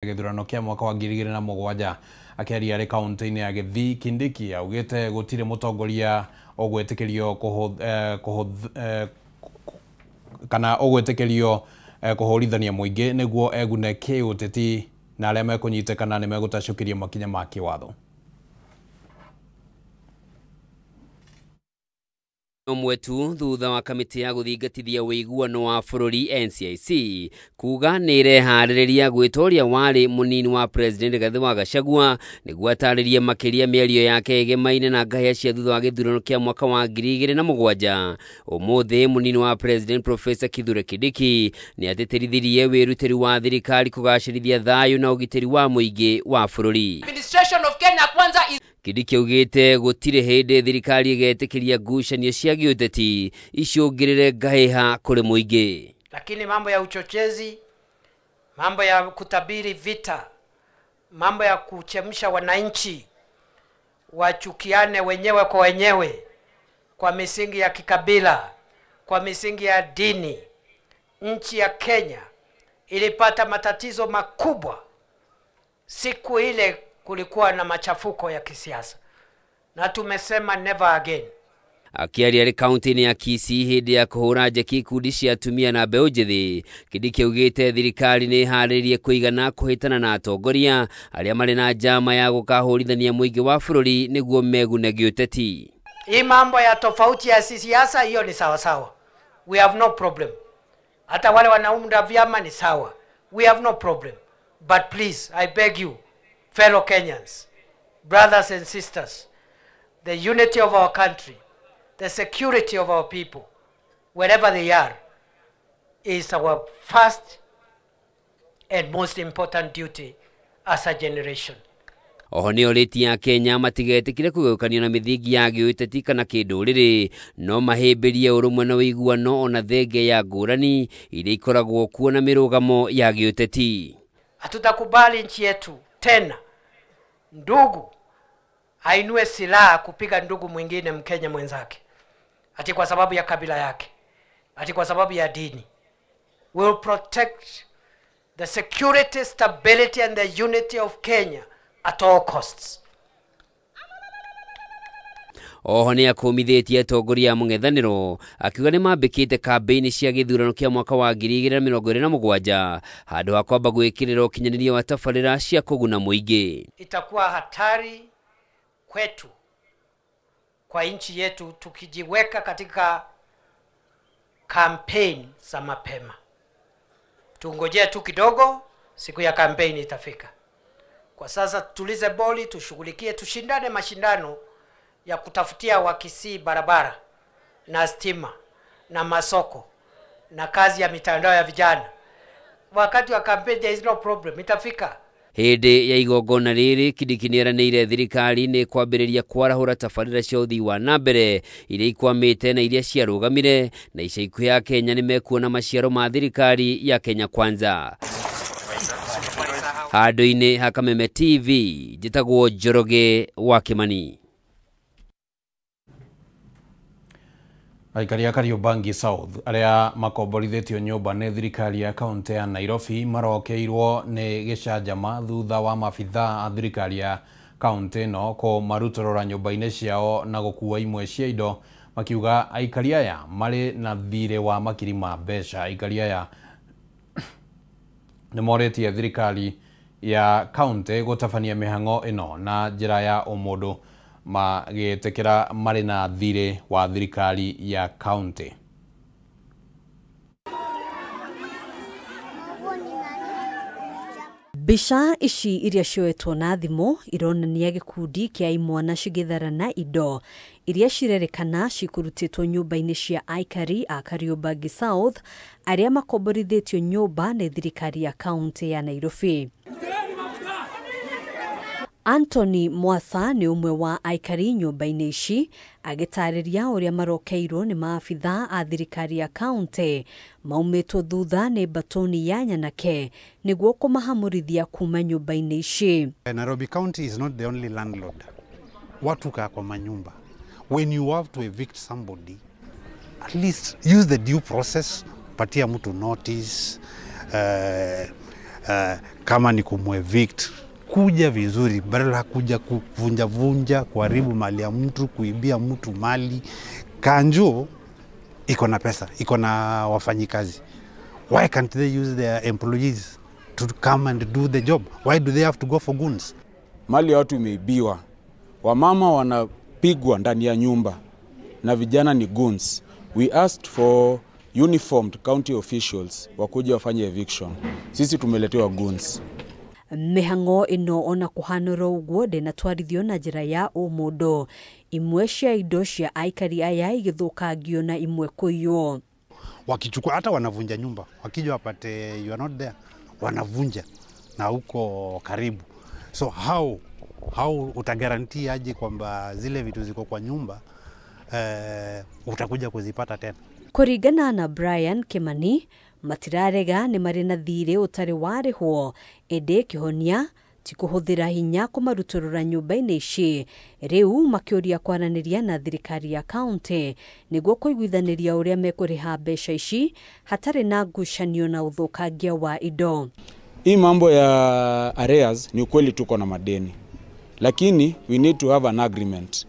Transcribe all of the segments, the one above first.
githurano kia mwaka wa 2007 akiaria ari kaunti-ini ya Githii Kindiki augite gutire mutongoria ogwetekerio kana ogwetekerio kuhorithania muingi niguo egune kiuteti na aria mekunyitekana ni megutacukiria makinya ma kiwatho. Mwetu thutha wa kamiti ya guthingatithia wiguano wa bururi NCIC kuga ni irehaririria gwitoria wari munini wa president Rigathi wa Gachagua niguo ataririe makiria miario yake igemaine na ngahia cia thutha wa githurano kia mwaka wa 2007. Umuthi munini wa president Professor Kithure Kindiki ni atetirithirie wirutiri wa thirikari kugacirithia thayu na ugitiri wa muingi wa bururi. Administration of Kenya Kwanza is Kindiki augite gutire hindi thirikari igetekiria ngucanio cia giuteti icungirire ngahiha kuri muingi. Lakini mambo ya uchochezi, mambo ya kutabiri vita, mambo ya kuchemsha wananchi wachukiane wenyewe kwa wenyewe kwa misingi ya kikabila, kwa misingi ya dini, nchi ya Kenya ilipata matatizo makubwa siku ile kulikuwa na machafuko ya kisiasa, na tumesema never again. Akiaria ri kaunti-ini ya Kisii hindi ya kuhura njeki ikundi cia atumia na mbeũ njithi, Kindiki augite thirikari ni harĩrie kuigana kuhitana na atongoria aria mari na njama ya gukahurithania muingi wa bururi niguo megune giuteti. Hii mambo ya tofauti ya siasa hiyo ni sawa sawa, we have no problem. Hata wale wanaunda vyama ni sawa, we have no problem. But please, I beg you, fellow Kenyans, brothers and sisters, the unity of our country, the security of our people, wherever they are, is our first and most important duty as a generation. Oho ni oriti ya Kenya matigetikire kugeukania na mithingi ya giuteti kana kinduriri, no mahimbirie urumwe na wiguano ona thenge ya ngurani iria ikoragwo kuo na mirugamo ya giuteti. Hatutakubali nchi yetu tena ndugu ainue silaha kupiga ndugu mwingine Mkenya mwenzake ati kwa sababu ya kabila yake, ati kwa sababu ya dini. We will protect the security, stability and the unity of Kenya at all costs. Oho ni akumithitie atongoria mung'ethaniro akiuga ni mambikite kampeini cia githurano kia mwaka wa 2027 handu ha kwamba gwikirira ukinyaniria wa tabarira cia kuguna muingi. Itakuwa hatari kwetu, kwa nchi yetu, tukijiweka katika campaign za mapema. Tungojea tu kidogo, siku ya campaign itafika. Kwa sasa tulize boli, tushughulikie, tushindane mashindano ya kutafutia Wakisii barabara na stima na masoko na kazi ya mitandao ya vijana. Wakati wa campaign there is no problem, itafika. Hindi ya igongona riri Kindiki nieranĩire thirikari ni kwambĩrĩria kwarahũra tabarĩra cia ũthii wa nambere iria ikwamĩte na iria ciarũgamire, na ica ikuhĩ ya Kenya ni mekuona maciaro ma thirikari ya Kenya Kwanza. Handũ-inĩ ha Kameme TV, njĩtagwo Njoroge wa Kimani. Aikari a Kariobangi South aria makomborithĩtio nyũmba nĩ thirikari ya kaunti ya Nairobi marokeirwo nĩ gĩcanjama thutha wa maabitha a thirikari ya kaunti ĩno kũmarutorora nyũmba-inĩ ciao na gũkua imwe cia indo, makiuga aikari aya marĩ na thirĩ wa makiri ma mbeca. Aikari aya nĩ morĩtie thirikari ya kaunti gũtabania mĩhang'o ĩno na njĩra ya ũmũndũ, magĩtĩkĩra marĩ na thirĩ wa thirikari ya kaunti. Mbica ici iria cioetwo na thimũ ironania gĩkundi kĩa imwana cigĩtharana indo iria cirerĩkana cikurutĩtwo nyũmba-inĩ cia aikari a Kariobangi South arĩa makomborithĩtio nyũmba nĩ thirikari ya kaunti ya Nairobi. Anthony Mwasa ni umwe wa aikari nyũmba-inĩ ici agĩtarĩria ũrĩa marokeirwo nĩ maabitha a thirikari ya kaunti maumĩtwo thutha nĩ batoni ya Nyanake nĩguo kũmahamũrithia kuma nyũmba-inĩ ici. Nairobi County is not the only landlord. Watu kaa kwa manyumba. When you have to evict somebody, at least use the due process, patia mtu notice, kama ni kumwevict, kuja vizuri, badala kuja kuvunja, kuharibu mali ya mtu, kuibia mtu mali. Kanjo iko na pesa, iko na wafanyikazi. Why can't they use their employees to come and do the job? Why do they have to go for goons? Mali ya watu imeibiwa. Wamama wanapigwa ndani ya nyumba na vijana ni goons. We asked for uniformed county officials wakuja wafanye eviction. Sisi tumeletewa goons. Mihango ino ona kuhanoro uguo na twarithio na njira ya umundo. Imwe cia indo cia aikari aya igithukagio na imwe kuiyo. Wakichukua hata wanavunja nyumba. Wakija wapate you are not there, wanavunja na huko karibu. So how utagarantii aje kwamba zile vitu ziko kwa nyumba utakuja kuzipata tena? Kuringana na Brian Kimani, matirarega ni mari na thire utari warihwo, ende kihonia ti kuhuthira hinya kumaruturura nyumba-ini ici. Riu makiuria kwaraniria na thirikari ya county niguo kuiguithaniria uria mekuriha mbeca ici hatari na ngucanio na uthukangia wa indo. Hii mambo ya arrears ni ukweli tuko na madeni, lakini we need to have an agreement.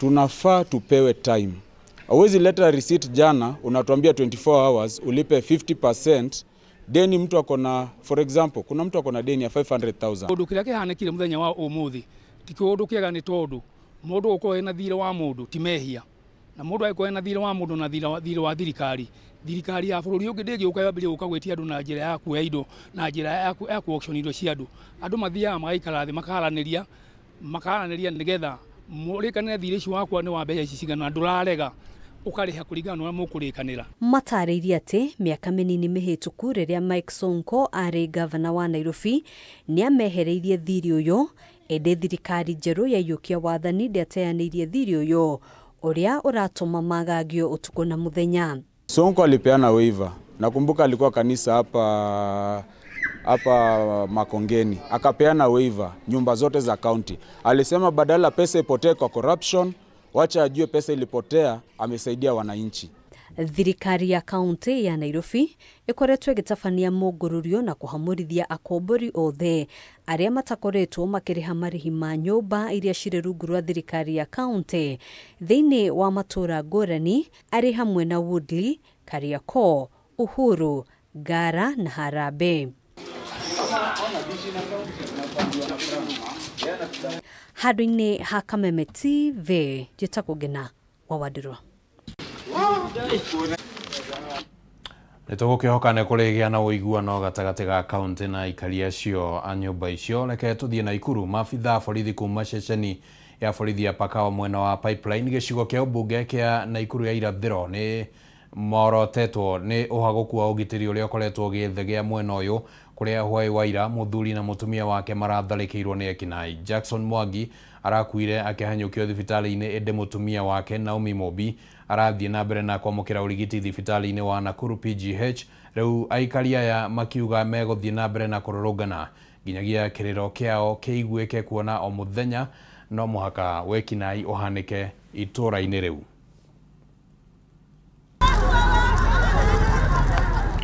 Tunafaa tupewe time. Hauwezi leta receipt jana unatuambia 24 hours ulipe 50%. Deni mtu akona, for example, kuna mtu akona deni ya 500,000. Undu kile kihanekire muthenya wa umuthi tikundu kiega ni tondu mundu uko ena thire wa mundu timehia na mundu aiko ena thire wa mundu na thire wa thirikari ya bururi ungi ndingi ukayambire ukagwetia andu na njira ya kuoya indo na njira ya auction indo cia andu mathiaga magaikara thi makaraniria nigetha murikanire thire ici wakwa ni wa mbeca ici cigana ndurarega ukariha kuringana na mukurikanira. Matariirie ati miaka minini mihituku riria Mike Sonko ari gavana wa Nairobi ni amehereirie thiri uyu, ende thirikari njeru ya yukia wathani ndiateanirie thiri uyu uria uratuma magagio utuku na muthenya. Sonko alipeana waiver. Nakumbuka alikuwa kanisa hapa Makongeni, akapeana waiver nyumba zote za county. Alisema badala pesa ipotee kwa corruption, wacha ajue pesa ilipotea, amesaidia wananchi. Thirikari ya county ya Nairobi ikoretwo igitabania mugururio na kuhamurithia akombori othe aria matakoretwo makiriha marihi ma nyumba iria cire rungu rwa thirikari ya county thiini wa matura ngurani ari hamwe na Woodley, Kariakoo, Uhuru, Ngara na Harambee. Handũ-inĩ ha Kameme TV, njĩtagwo Ngina wa Wadiro. Nitũgũkĩhoka kũrĩgĩa na ũiguano gatagatĩ ga kaunti na aikari acio a nyũmba icio. Reke tũthiĩ Naikuru. Maabitha borithi kuma ceceni ya borithi ya Pakawa mwena wa Pipeline gĩcigo kĩa ũmbunge kĩa Naikuru ya irathĩro nĩ morotetwo nĩ ũhagũku wa ũgitĩri ũrĩa ũkoretwo ũgĩthegea mwena ũyũ, kuria hwai waira muthuri na mutumia wake maratharĩkĩirwo nĩ ekinaĩ. Jackson Mwangi arakuire akĩhanyũkio thibitari-inĩ, ende mutumia wake Naomi Mobi arathiĩ na mbere na kwamũkĩra ũrigiti thibitari-inĩ wa Nakuru PGH. Rĩu aikari aya makiuga megũthiĩ na mbere na kũrũrũngana nginyagia kĩrĩro kĩao kĩiguĩke, kuona o mũthenya no mũhaka wekinaĩ ũhanĩke itũra-inĩ rĩu.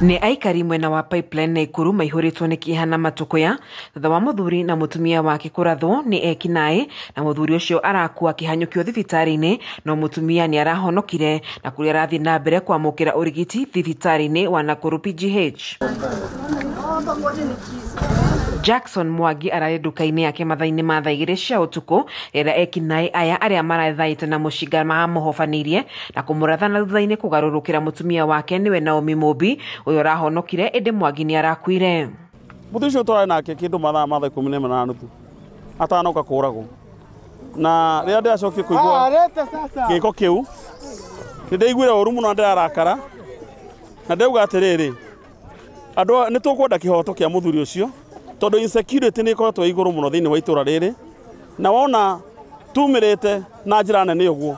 Ni aikari mwena wa Pipeline Naikuru maihuritwo ni kihana matukuya thutha wa muthuri na mutumia wake kurathwo ni ekinaĩ, na muthuri ucio arakua kihanyukio thibitari-inĩ no mutumia ni arahonokire na kuria arathi na mbere kwamũkĩra ũrigiti thibitari-inĩ wa Nakuru PGH. Jackson Mwangi ararĩ nduka-inĩ yake mathaa-inĩ ma thaa 2 cia ũtukũ rĩrĩa ekinaĩ aya arĩa marathaĩte na mũcinga mahamũhobanirie na kũmũrathana thutha-inĩ kũgarũrũkĩra mutumia wake niwe Naomi Mobi ũyũ arahonokire, ende Mwangi nĩ arakuire. Mũthuri ũcio twarĩ nake kĩndũ mathaa 11:30 atanoka kũragwo, na rĩrĩa ndĩracokio kũigua gĩko kĩu nĩndaiguire ũru mũno na ndĩrarakara na ndauga atĩrĩrĩ, andũ nĩ tũkwenda kĩhoto kĩa mũthuri ũcio tondũ insecurity nĩ ĩkoretwo igũrũ mũno thĩinĩ wa itũra rĩrĩ, na wona tumĩrĩte na njĩra nene ũguo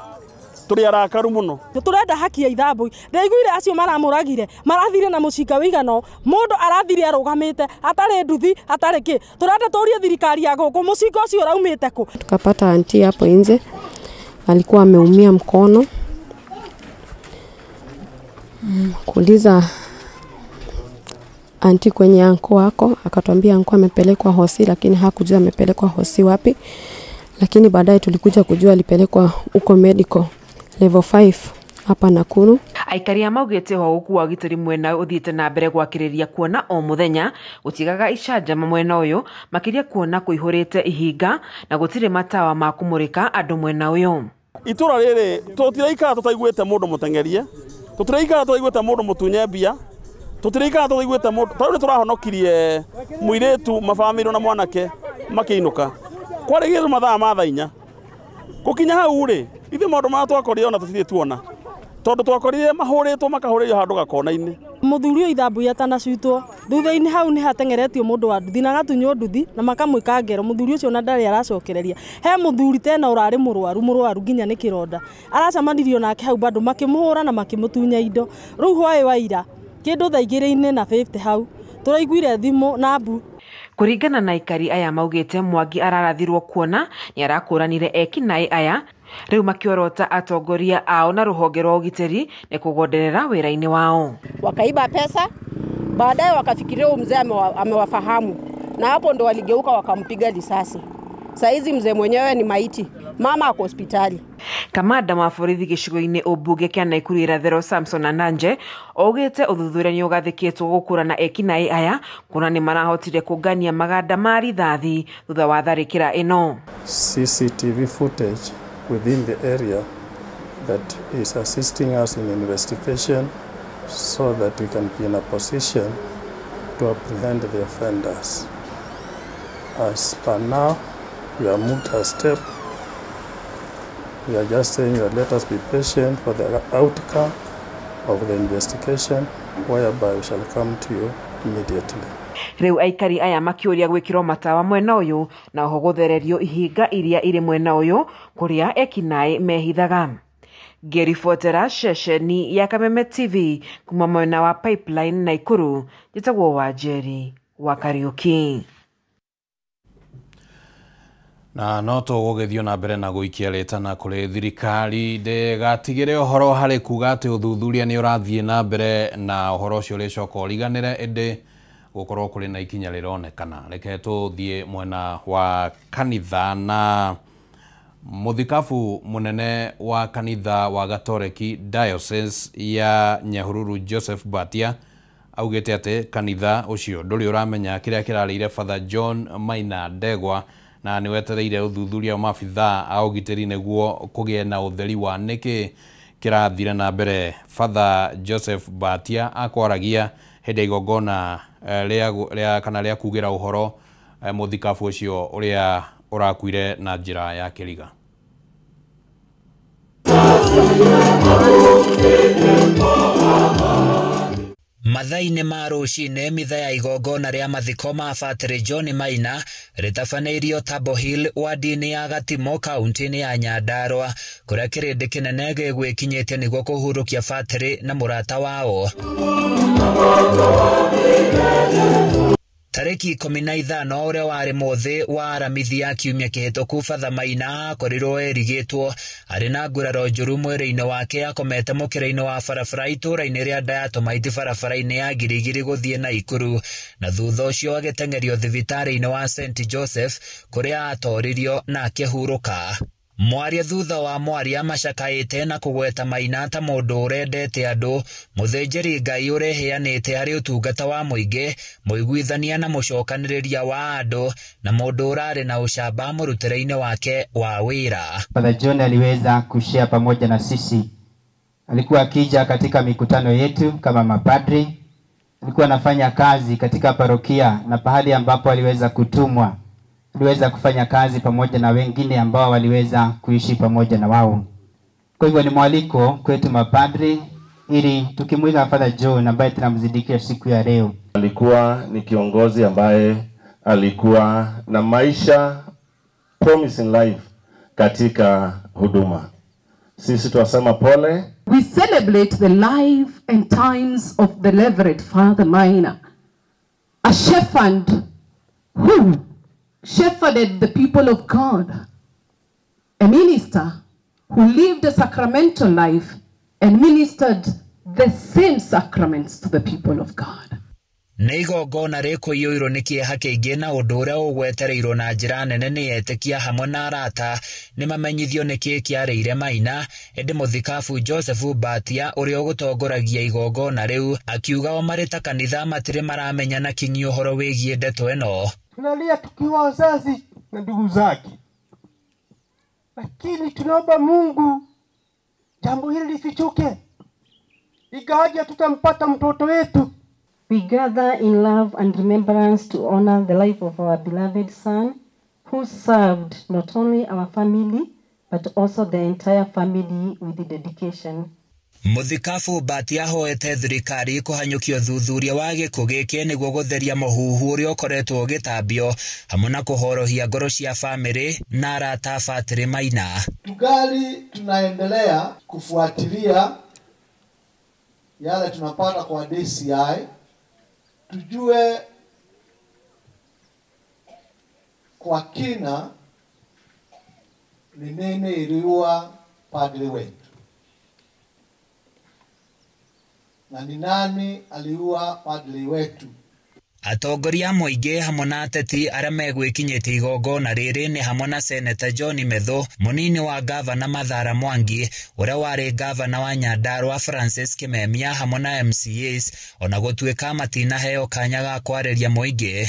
tũrĩ arakaru mũno. Tũrenda haki ya ithambu. Ndaiguire acio maramũragire marathire na mũcinga wĩigano, mũndũ arathire arũgamĩte atarĩ nduthi atarĩ kĩ. Tũrenda tũrie thirikari ya gũkũ mũcinga ũcio ũraumĩte kũ. Tukapata anti hapo nje alikuwa ameumia mkono, kuuliza anti kwenye anko wako, akatuambia anko amepelekwa hosi, lakini hakujua amepelekwa hosi wapi. Lakini baadaye tulikuja kujua alipelekwa uko medical level 5 hapa Nakuru. Aikari amaugite ho ukuwa gitari mwena uthiite na mbere gwakiriria kuona o muthenya gutigaga icanjama mwena uyu makiria kuona kuihurite ihinga na gutire matawa ma kumurika andu mwena uyu. Itura riri tutiraikara tutaiguite mundu mutengerie, tutiraikara tutaiguite mundu mutunye mbia, tutiraikara tutaiguite mundu tari turahonokirie muiretu mafamiro na mwanake makiinuka kwarigirwo mathaa ma thainya gukinya hau ri ithe maundu ma twakorire ona tutithie tuona tondu twakorire mahuritwo makahuririo handu gakona-ini. Muthuri uyu ithambu atanacutwo thutha-ini hau ni hatengeretio mundu wa nduthi na gatunyo nduthi na makamwika ngero. Muthuri ucio na ndari aracokereria. He muthuri tena urari murwaru nginya ni kironda aracamanirio nake hau bado makimuhura na makimutunya indo. Riu hwai waira kindu thaa 2:50 hau turaiguire thimu na mbu. Kuringana na aikari aya maugite Mwangi ararathirwo kuona ni arakuranire ekinae aya riu makiorota atongoria ao na ruhonge rwa ugiteri ni kugonderera wira-ini wao. Wakaiba pesa, baadaye wakafikiria mzee amewafahamu na hapo ndo waligeuka wakampiga risasi. Saizi mzee mwenyewe ni maiti, mama ako hospitali. Kamanda wa borithi gicigo-ini ubunge kia Nakuru irathero Samson Ananje ogete uthuthuria ni ugathikitwo gukurana ekinae aya kuna ni marahotire kugania maganda ma rithathi thutha wa tharikira ino. CCTV footage within the area that is assisting us in investigation so that we can be in a position to apprehend the offenders. As per now, we have moved a step. We are just saying that let us be patient for the outcome of the investigation, whereby we shall come to you immediately. Riu aikari aya makiuria gwikirwo matawa mwena uyu na ho guthererio ihinga iria iri mwena uyu kuria ekinae mehithaga. Ngiribotera ceceni ya Kameme TV kuma mwena wa Pipeline Nakuru, njitagwo Wanjeri wa Kariuki. Na no tũgũgĩthiĩ na mbere na gũikia rĩtana kũrĩ thirikari ndĩgatigĩre ũhoro harĩ kuga atĩ ũthuthuria nĩ ũrathiĩ na mbere na ũhoro ũcio ũrĩcoka ũriganĩre ĩndĩ gũkorwo kũrĩ na ikinya rĩronekana. Reke tũthiĩ mwena wa kanitha na mũthikabu mũnene wa kanitha wa Gatoreki Diocese ya Nyahururu Joseph Batia augĩte atĩ kanitha ũcio ndũrĩ ũramenya kĩrĩa kĩrarĩire Father John Maina Ndegwa na nĩ wetereire ũthuthuria maabithaa a ũgitĩri nĩguo kũgĩe na ũtheri wa nĩkĩ kĩrathire na mbere. Father Joseph Batia akwaragia hĩndĩ igongona rĩa kugĩra ũhoro mũthikabu ũcio ũrĩa ũrakuire na njĩra ya kĩriga. Mathaine ma rũcinĩ mitha ya igongona rĩa mathiko ma Father John Maina rĩtabanĩirio Tabo Hill wadi-inĩ ya Gatimo kaunti-inĩ ya Nyandarua kũrĩa kĩrĩndĩ kĩnene gĩgwĩkinyĩtie nĩguo kũhurũkia Father na mũrata wao. Tariki 15 ũrĩa warĩ mũthĩ wa aramithia kiumia kĩhĩtũku Father Maina akorirwo erigĩtwo arĩ na nguraro njũru mwĩrĩ-inĩ wake akomete mũkĩra-inĩ wa barabara itũũra-inĩ rĩa Diatomite barabara-inĩ ya Girigiri gũthiĩ Naikuru na thutha ũcio agĩteng'erio thibitarĩ-inĩ wa St Joseph kũrĩa atoririo na akĩhurũka. Mwaria thutha wa mwaria macakaĩte na kũgweta Maina ta mũndũ ũrendete andũ, mũthĩnjĩri Ngai ũreheanĩte harĩ ũtungata wa mũingĩ, mũiguithania na mũcokanĩrĩria wa andũ na mũndũ ũrarĩ na ũcamba mũrutĩre-inĩ wake wa wĩra. Father John aliweza kushare pamoja na sisi. Alikuwa akija katika mikutano yetu kama mapadri. Alikuwa anafanya kazi katika parokia na pahali ambapo aliweza kutumwa. Aliweza kufanya kazi pamoja na wengine ambao waliweza kuishi pamoja na wao. Kwa hivyo ni mwaliko kwetu mapadri ili tukimwiga Father John ambaye tunamzidikia siku ya leo. Alikuwa ni kiongozi ambaye alikuwa na maisha promising life katika huduma. Sisi tuwasema pole. We celebrate the life and times of the Reverend Father Maina, a shepherd who shepherded the people of God, a minister who lived a sacramental life and ministered the same sacraments to the people of God. nĩ igongona rĩkũiyũirwo nĩ kĩeha kĩingĩ na ũndũ ũrĩa ũgwetereirwo na njĩra nene nĩ etĩkia hamwe na arata nĩ mamenyithio nĩ kĩĩ kĩarĩire Maina. Ĩndĩ mũthikabu Joseph Mbatia ũrĩa ũgũtongoragia igongona rĩu akiuga o marĩ ta kanitha matirĩ maramenya na kinyi ũhoro wĩgiĩ ndeto ĩno. Tunalia tukiwa wazazi na ndugu zake, lakini tunaomba Mungu jambo hili lifichuke, ingawaje tutampata mtoto wetu. We gather in love and remembrance to honor the life of our beloved son, who served not only our family, but also the entire family with dedication. Mũthikabu Mbatia ahoete thirikari kũhanyũkio thuthuria wa gĩkuũ gĩkĩ nĩguo gũtheria mũhuhu ũrĩa ũkoretwo ũgĩtambio hamwe na kũhorohia ngoro cia bamĩrĩ na arata Fatĩrĩ Maina. Tugali tunaendelea kufuatilia yale tunapata kwa DCI, tujue kwa kina ni nini iliua padri wetu na ni nani aliua padri wetu. Atongoria mũingĩ hamwe na ateti arĩa megwĩkinyĩtie igongona rĩrĩ nĩ hamwe na Seneta John Methu, mũnini wa gavana Mathara Mwangi, ũrĩa warĩ gavana wa Nyandarua Francis Kimemia, hamwe na MCAs, ona gũtuĩka matinaheo kanya ga kwarĩria mũingĩ.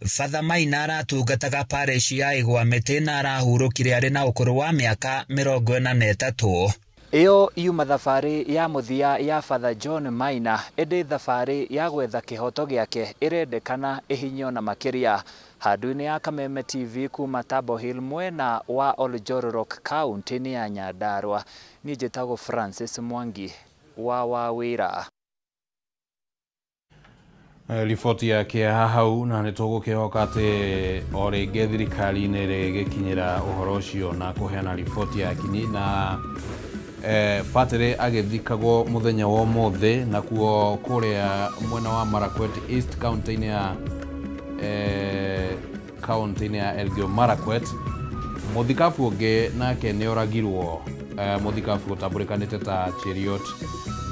Father Maina aratungataga parish ya Igwamĩtĩ na arahurũkire arĩ na ũkũrũ wa mĩaka 43. Iyo yuma thabarĩ ya mũthia ya Father John Maina, ĩndĩ thabarĩ ya gwetha kĩhoto gĩake ĩrendekana ĩhinyo na makĩria. Handũ-inĩ ya Kameme TV kuma Tabo Hill mwena wa Oljororok kaunti-inĩ ya Nyandarua, niĩ njĩtagwo Francis Mwangi wa Wawĩra. Riboti yake hau na nĩtũgũkĩhoka atĩ o rĩngĩ thirikari nĩ ĩgĩkinyĩra ũhoro ũcio na kũheana riboti ya kinyi na Fatĩrĩ agĩthikagwo mũthenya wa ũmũthĩ na kuo kũrĩa mwena wa Marakwet East kaunti-inĩ ya Elgeyo Marakwet. Mũthikabu ũngĩ nake nĩ oragirwo, mũthikabu ũtambũrĩkanĩte ta Cheriot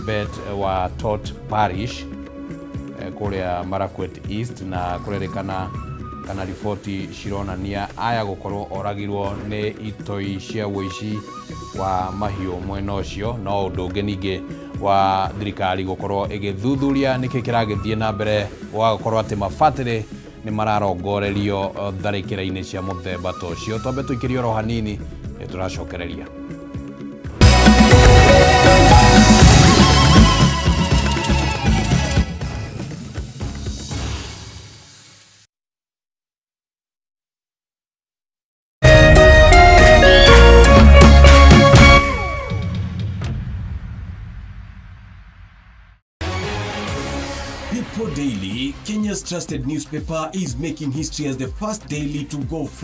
Bet wa Tot Parish kũrĩa Marakwet East, na kũrerĩkana kana riboti cironania aya gũkorwo oragirwo nĩ itoi cia wũici wa mahiũ mwena ũcio. No ũndũ ũngĩ ningĩ wa thirikari gũkorwo ĩgĩthuthuria nĩkĩ kĩragĩthiĩ na mbere wa gũkorwo atĩ mabatĩrĩ nĩ mararongorerio tharĩkĩra-inĩ cia mũthemba ta ũcio. Twambe tũikĩrie oro hanini tũracokereria. People Daily, Kenya's trusted newspaper, is making history as the first daily to go full